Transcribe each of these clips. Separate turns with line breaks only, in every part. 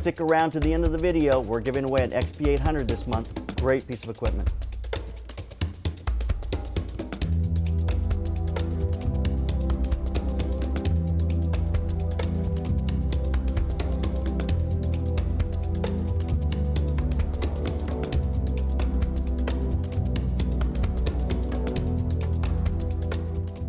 stick around to the end of the video. We're giving away an XP800 this month. Great piece of equipment.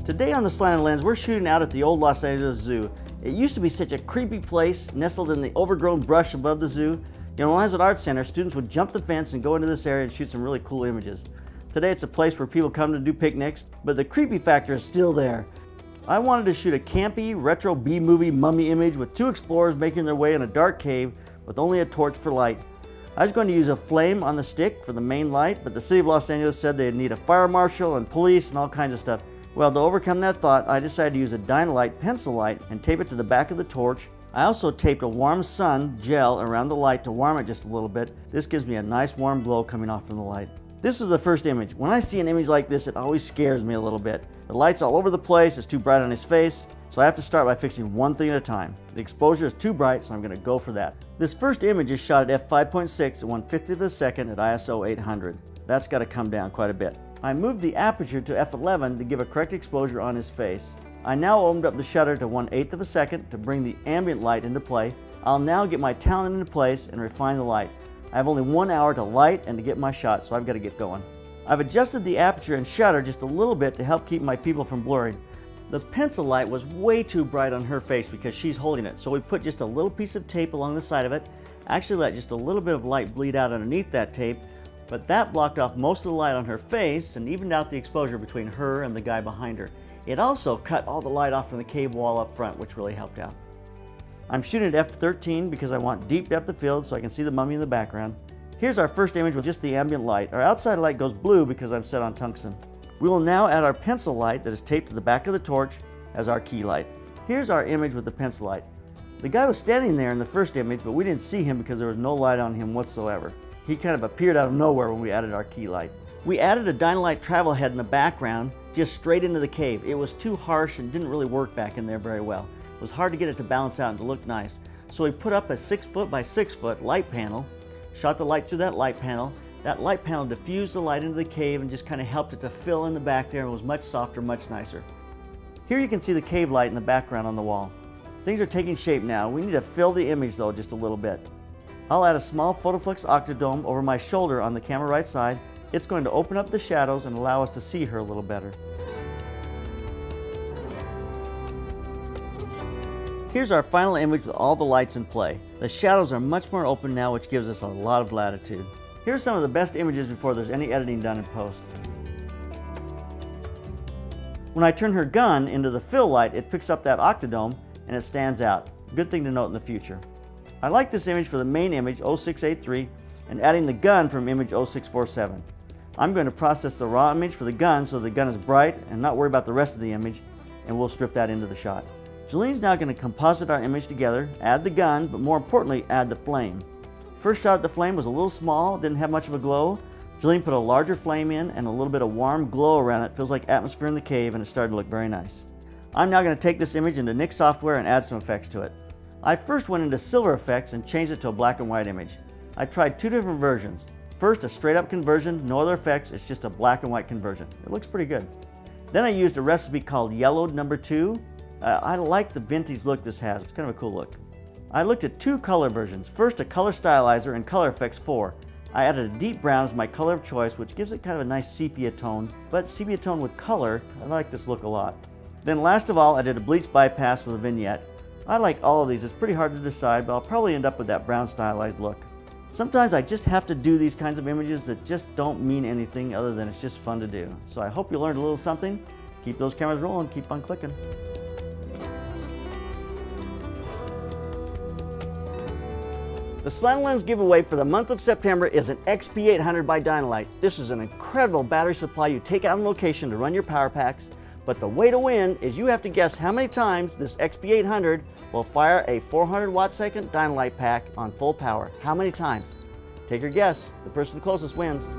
Today on the Slanted Lens, we're shooting out at the old Los Angeles Zoo. It used to be such a creepy place, nestled in the overgrown brush above the zoo. You know, when I was at Art Center, students would jump the fence and go into this area and shoot some really cool images. Today it's a place where people come to do picnics, but the creepy factor is still there. I wanted to shoot a campy, retro B-movie mummy image with two explorers making their way in a dark cave with only a torch for light. I was going to use a flame on the stick for the main light, but the city of Los Angeles said they'd need a fire marshal and police and all kinds of stuff. Well, to overcome that thought, I decided to use a Dynalite pencil light and tape it to the back of the torch. I also taped a warm sun gel around the light to warm it just a little bit. This gives me a nice warm glow coming off from the light. This is the first image. When I see an image like this, it always scares me a little bit. The light's all over the place, it's too bright on his face, so I have to start by fixing one thing at a time. The exposure is too bright, so I'm going to go for that. This first image is shot at f5.6 at 1/50th of a second at ISO 800. That's got to come down quite a bit. I moved the aperture to f11 to give a correct exposure on his face. I now opened up the shutter to 1/8 of a second to bring the ambient light into play. I'll now get my talent into place and refine the light. I have only 1 hour to light and to get my shot, so I've got to get going. I've adjusted the aperture and shutter just a little bit to help keep my people from blurring. The pencil light was way too bright on her face because she's holding it, so we put just a little piece of tape along the side of it. Actually let just a little bit of light bleed out underneath that tape, but that blocked off most of the light on her face and evened out the exposure between her and the guy behind her. It also cut all the light off from the cave wall up front, which really helped out. I'm shooting at f13 because I want deep depth of field so I can see the mummy in the background. Here's our first image with just the ambient light. Our outside light goes blue because I'm set on tungsten. We will now add our pencil light that is taped to the back of the torch as our key light. Here's our image with the pencil light. The guy was standing there in the first image, but we didn't see him because there was no light on him whatsoever. He kind of appeared out of nowhere when we added our key light. We added a Dynalite travel head in the background, just straight into the cave. It was too harsh and didn't really work back in there very well. It was hard to get it to balance out and to look nice. So we put up a 6-foot by 6-foot light panel, shot the light through that light panel. That light panel diffused the light into the cave and just kind of helped it to fill in the back there and was much softer, much nicer. Here you can see the cave light in the background on the wall. Things are taking shape now. We need to fill the image though just a little bit. I'll add a small photoflex octodome over my shoulder on the camera right side. It's going to open up the shadows and allow us to see her a little better. Here's our final image with all the lights in play. The shadows are much more open now, which gives us a lot of latitude. Here's some of the best images before there's any editing done in post. When I turn her gun into the fill light, it picks up that octodome and it stands out. Good thing to note in the future. I like this image for the main image 0683 and adding the gun from image 0647. I'm going to process the raw image for the gun so the gun is bright and not worry about the rest of the image, and we'll strip that into the shot. Jolene's now going to composite our image together, add the gun, but more importantly add the flame. First shot at the flame was a little small, didn't have much of a glow. Jolene put a larger flame in and a little bit of warm glow around it. Feels like atmosphere in the cave and it started to look very nice. I'm now going to take this image into Nik software and add some effects to it. I first went into silver effects and changed it to a black and white image. I tried two different versions. First, a straight up conversion, no other effects, it's just a black and white conversion. It looks pretty good. Then I used a recipe called Yellowed No. 2. I like the vintage look this has, it's kind of a cool look. I looked at two color versions. First, a color stylizer in Color Effects 4. I added a deep brown as my color of choice, which gives it kind of a nice sepia tone, but sepia tone with color, I like this look a lot. Then last of all, I did a bleach bypass with a vignette. I like all of these. It's pretty hard to decide, but I'll probably end up with that brown stylized look. Sometimes I just have to do these kinds of images that just don't mean anything other than it's just fun to do. So I hope you learned a little something. Keep those cameras rolling, keep on clicking. The Slanted Lens giveaway for the month of September is an XP800 by Dynalite. This is an incredible battery supply you take out on location to run your power packs. But the way to win is you have to guess how many times this XP800 will fire a 400 watt-second Dynalite pack on full power. How many times? Take your guess. The person closest wins.